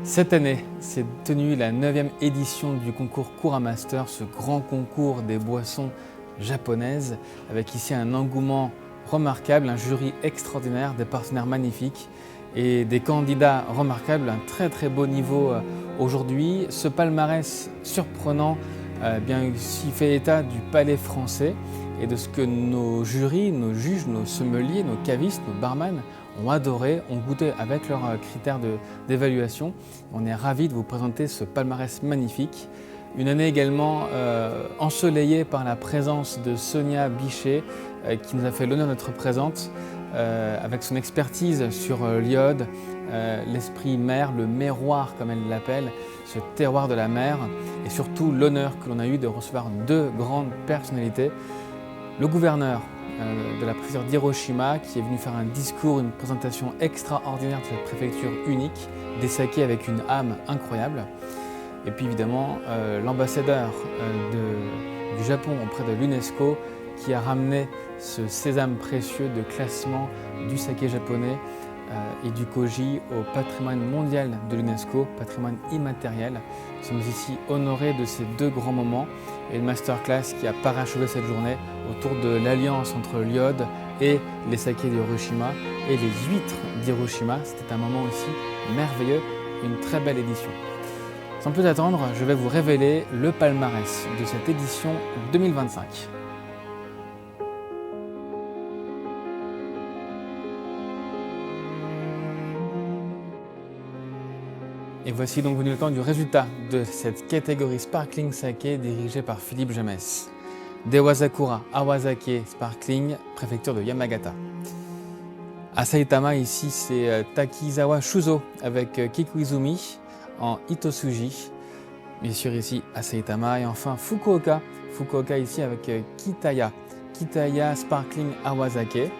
Cette année s'est tenue la 9e édition du concours Kura Master, ce grand concours des boissons japonaises, avec ici un engouement remarquable, un jury extraordinaire, des partenaires magnifiques et des candidats remarquables, un très beau niveau aujourd'hui. Ce palmarès surprenant bien ici fait état du palais français et de ce que nos jurys, nos juges, nos sommeliers, nos cavistes, nos barman ont adoré, ont goûté avec leurs critères d'évaluation. On est ravis de vous présenter ce palmarès magnifique. Une année également ensoleillée par la présence de Sonia Bichet qui nous a fait l'honneur d'être présente avec son expertise sur l'iode, l'esprit mer, le méroir comme elle l'appelle, ce terroir de la mer et surtout l'honneur que l'on a eu de recevoir deux grandes personnalités. Le gouverneur de la préfecture d'Hiroshima qui est venu faire un discours, une présentation extraordinaire de cette préfecture unique, des sakés avec une âme incroyable. Et puis évidemment l'ambassadeur du Japon auprès de l'UNESCO qui a ramené ce sésame précieux de classement du saké japonais et du koji au patrimoine mondial de l'UNESCO, patrimoine immatériel. Nous sommes ici honorés de ces deux grands moments et une masterclass qui a parachevé cette journée autour de l'alliance entre l'iode et les sakés d'Hiroshima et les huîtres d'Hiroshima. C'était un moment aussi merveilleux, une très belle édition. Sans plus attendre, je vais vous révéler le palmarès de cette édition 2025. Et voici donc venu le temps du résultat de cette catégorie Sparkling Saké dirigée par Philippe Jamès. Dewazakura Awazake Sparkling, préfecture de Yamagata. À Saitama, ici, c'est Takizawa Shuzo avec Kikuizumi en Itosuji. Bien sûr, ici à Saitama. Et enfin, Fukuoka ici avec Kitaya Sparkling Awazake.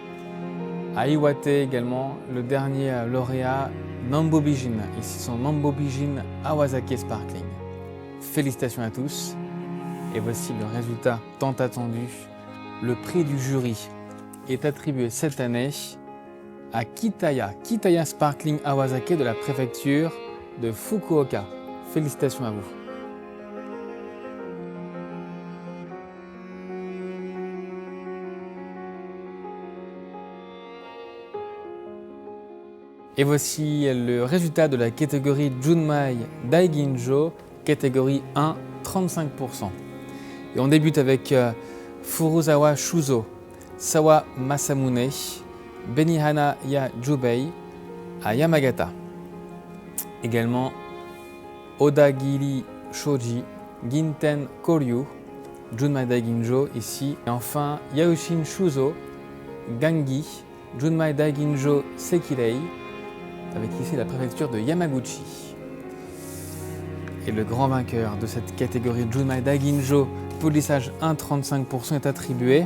À Iwate également, le dernier lauréat, Nambobijin. Ici, son Nambobijin Awazake Sparkling. Félicitations à tous. Et voici le résultat tant attendu. Le prix du jury est attribué cette année à Kitaya Sparkling Awazake de la préfecture de Fukuoka. Félicitations à vous. Et voici le résultat de la catégorie Junmai Daiginjo, catégorie 1, 35%. Et on débute avec Furuzawa Shuzo, Sawa Masamune, Benihana Ya Jubei à Yamagata. Également Odagiri Shoji, Ginten Koryu, Junmai Daiginjo ici. Et enfin Yaoshin Shuzo, Gangi, Junmai Daiginjo Sekirei, avec ici la préfecture de Yamaguchi. Et le grand vainqueur de cette catégorie Junmai Daiginjo, polissage 1,35% est attribué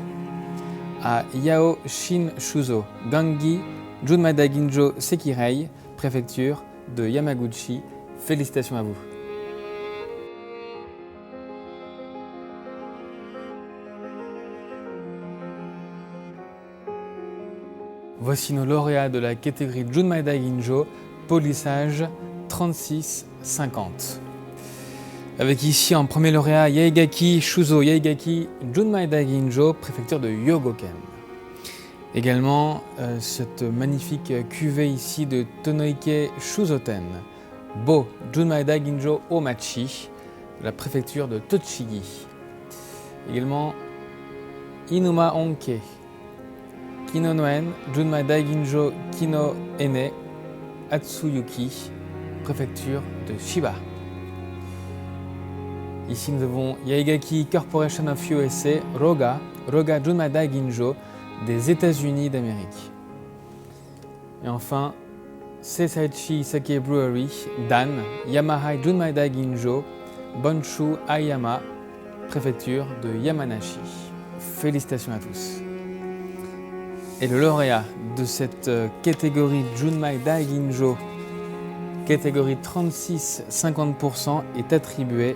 à Yao Shin Shuzo, Gangi, Junmai Daiginjo Sekirei, préfecture de Yamaguchi. Félicitations à vous. Voici nos lauréats de la catégorie Junmai Daiginjo, polissage 36,50. Avec ici en premier lauréat Yaegaki Shuzo Junmai Daiginjo, préfecture de Yogoken. Également cette magnifique cuvée ici de Tonoike Shuzoten, Bo Junmai Daiginjo Omachi, de la préfecture de Tochigi. Également Inuma Onke, Kinonoen Junmai Daiginjo Kino Ene Atsuyuki, préfecture de Chiba. Ici nous avons Yaegaki Corporation of USA, Roga Junmai Daiginjo des États-Unis d'Amérique. Et enfin Sesaichi Sake Brewery, Dan, Yamahai Junmai Daiginjo, Bonshu Aiyama, préfecture de Yamanashi. Félicitations à tous. Et le lauréat de cette catégorie Junmai Daiginjo, catégorie 36-50%, est attribué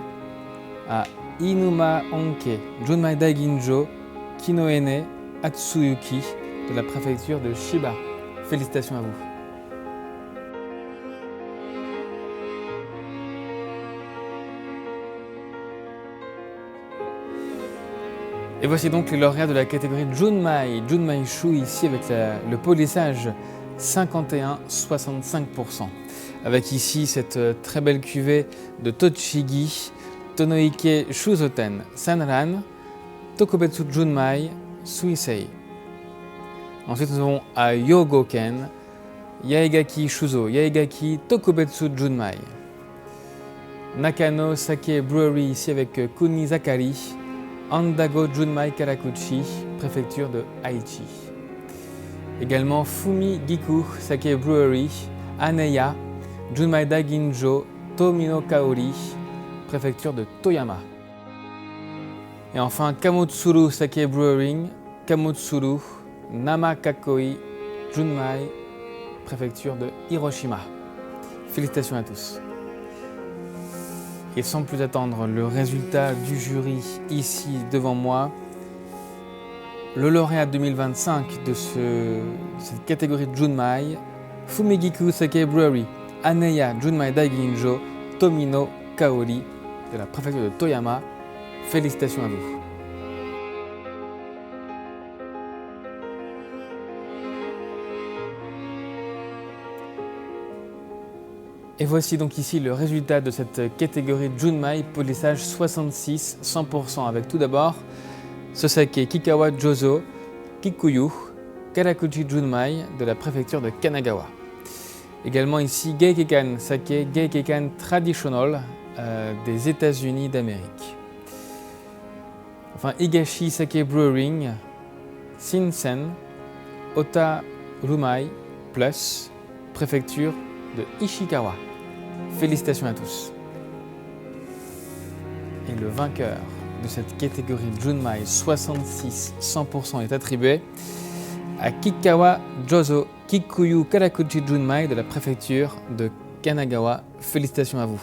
à Inuma Onke Junmai Daiginjo Kinoene Atsuyuki de la préfecture de Chiba. Félicitations à vous. Et voici donc les lauréats de la catégorie Junmai, Junmai Shu ici avec le polissage 51-65%. Avec ici cette très belle cuvée de Tochigi, Tonoike Shuzoten Sanran, Tokubetsu Junmai Suisei. Ensuite nous avons à Yogoken, Yaegaki Shuzo, Yaegaki Tokubetsu Junmai. Nakano Sake Brewery ici avec Kunizakari, Andago Junmai Karakuchi, préfecture de Aichi. Également Fumi Giku Sake Brewery, Aneya, Junmai Daiginjo, Tomino Kaori, préfecture de Toyama. Et enfin Kamotsuru Sake Brewing, Kamotsuru, Namakakoi, Junmai, préfecture de Hiroshima. Félicitations à tous. Et sans plus attendre le résultat du jury ici devant moi, le lauréat 2025 de cette catégorie de Junmai, Fumigiku Sake Brewery, Aneya Junmai Daiginjo, Tomino Kaori de la préfecture de Toyama. Félicitations à vous. Et voici donc ici le résultat de cette catégorie Junmai, polissage 66-100%, avec tout d'abord ce sake Kikawa Jozo Kikuyu Karakuchi Junmai de la préfecture de Kanagawa. Également ici Geikekan Sake Geikekan Traditional des États-Unis d'Amérique. Enfin Higashi Sake Brewing, Shinsen, Ota Rumai Plus, préfecture de Ishikawa. Félicitations à tous. Et le vainqueur de cette catégorie Junmai 66-100% est attribué à Kikawa Jozo Kikuyu Karakuchi Junmai de la préfecture de Kanagawa. Félicitations à vous.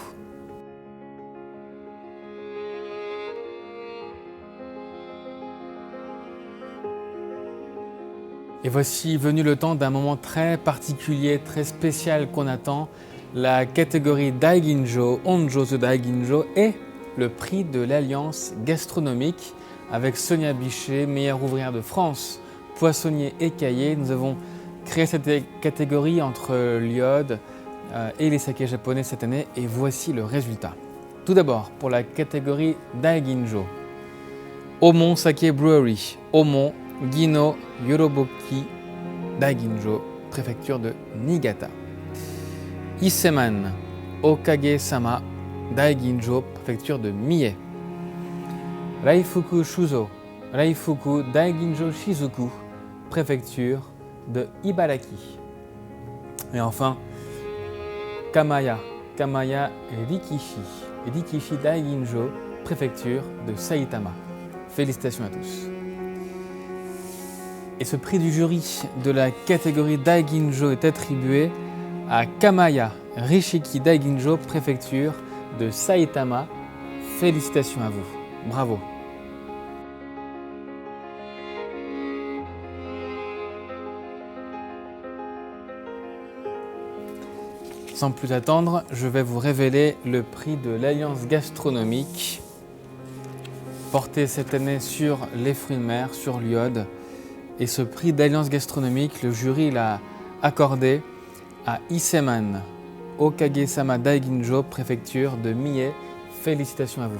Et voici venu le temps d'un moment très particulier, très spécial qu'on attend, la catégorie Daiginjo, Honjozu Daiginjo et le prix de l'Alliance gastronomique avec Sonia Bichet, meilleure ouvrière de France, poissonnier écaillé. Nous avons créé cette catégorie entre l'iode et les sakés japonais cette année et voici le résultat. Tout d'abord, pour la catégorie Daiginjo, Omon Sake Brewery, Omon Gino Yoroboki Daiginjo, préfecture de Niigata. Iseman Okage-sama Daiginjo, préfecture de Mie. Raifuku Shuzo, Raifuku Daiginjo Shizuku, préfecture de Ibaraki. Et enfin, Kamaya Rikishi, Rikishi Daiginjo, préfecture de Saitama. Félicitations à tous. Et ce prix du jury de la catégorie Daiginjo est attribué à Kamaya Rishiki Daiginjo, préfecture de Saitama. Félicitations à vous. Bravo. Sans plus attendre, je vais vous révéler le prix de l'Alliance gastronomique porté cette année sur les fruits de mer, sur l'iode. Et ce prix d'Alliance gastronomique, le jury l'a accordé à Iseman Okage-sama Daiginjo, préfecture de Mie. Félicitations à vous.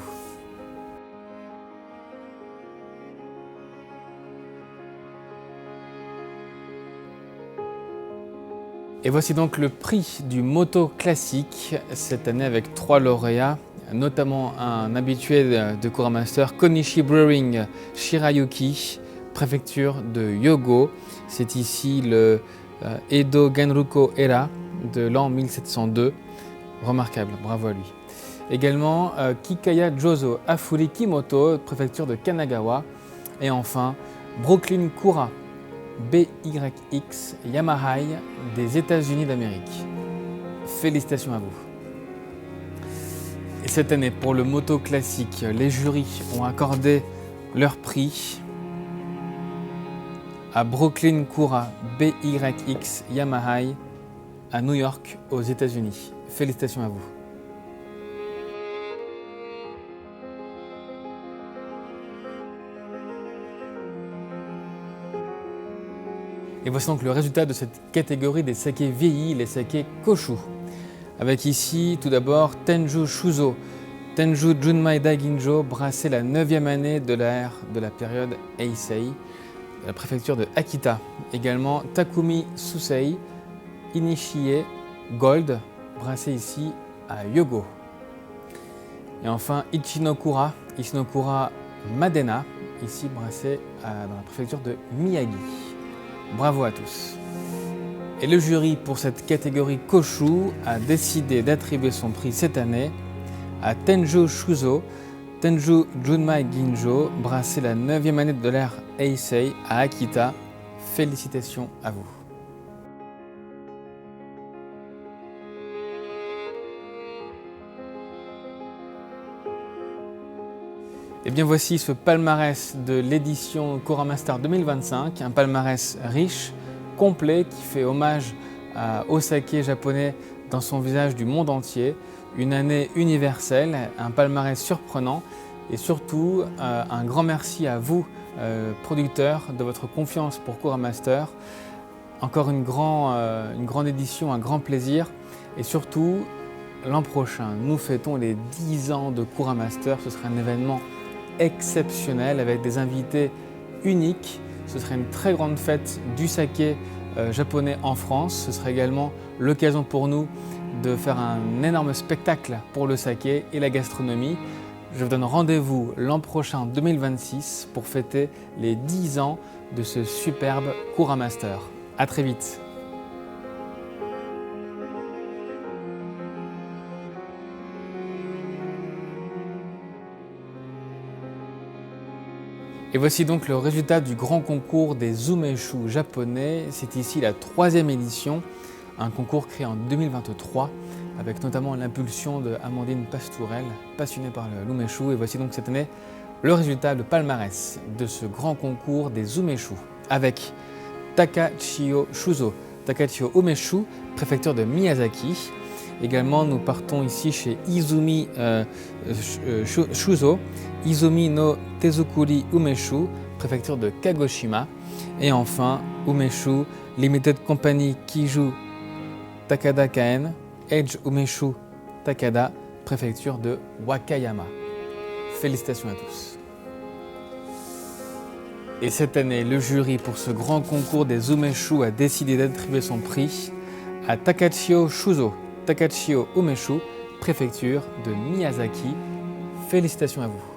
Et voici donc le prix du moto classique cette année avec 3 lauréats, notamment un habitué de Kuramaster, Konishi Brewing Shirayuki, préfecture de Hyogo. C'est ici le Edo Genruko Era de l'an 1702. Remarquable, bravo à lui. Également Kikaya Jozo Afuri Kimoto, préfecture de Kanagawa. Et enfin Brooklyn Kura BYX Yamahai des États-Unis d'Amérique. Félicitations à vous. Et cette année, pour le moto classique, les jurys ont accordé leur prix à Brooklyn Kura BYX Yamahai à New York, aux États-Unis. Félicitations à vous. Et voici donc le résultat de cette catégorie des sakés vieillis, les sakés Koshu. Avec ici tout d'abord Tenju Shuzo, Tenju Junmai Daiginjo, brassé la 9e année de l'ère de la période Heisei, de la préfecture de Akita. Également Takumi Susei, Inishie Gold, brassé ici à Hyogo. Et enfin Ichinokura Madena, ici brassé dans la préfecture de Miyagi. Bravo à tous. Et le jury pour cette catégorie Koshu a décidé d'attribuer son prix cette année à Tenju Shuzo, Tenju Junmai Ginjo, brassé la 9e année de l'ère Heisei à Akita. Félicitations à vous. Et bien voici ce palmarès de l'édition Kuramaster 2025, un palmarès riche, complet, qui fait hommage au saké japonais dans son visage du monde entier, une année universelle, un palmarès surprenant et surtout un grand merci à vous, producteurs, de votre confiance pour Kuramaster. Encore une grande édition, un grand plaisir et surtout l'an prochain, nous fêtons les 10 ans de Kuramaster, ce sera un événement exceptionnel avec des invités uniques. Ce serait une très grande fête du saké japonais en France. Ce serait également l'occasion pour nous de faire un énorme spectacle pour le saké et la gastronomie. Je vous donne rendez-vous l'an prochain 2026 pour fêter les 10 ans de ce superbe Kuramaster. À très vite. Et voici donc le résultat du grand concours des umeshu japonais. C'est ici la 3e édition, un concours créé en 2023 avec notamment l'impulsion de Amandine Pastourel, passionnée par l'umeshu. Et voici donc cette année le résultat, le palmarès de ce grand concours des umeshu avec Takachio Shuzo, Takachio Umeshu, préfecture de Miyazaki. Également, nous partons ici chez Izumi Shuzo, Izumi no Tezukuri Umeshu, préfecture de Kagoshima. Et enfin, Umeshu Limited Company Kiju Takada Kaen, Edge Umeshu Takada, préfecture de Wakayama. Félicitations à tous. Et cette année, le jury pour ce grand concours des umeshu a décidé d'attribuer son prix à Takachio Shuzo, Takachio Umeshu, préfecture de Miyazaki. Félicitations à vous.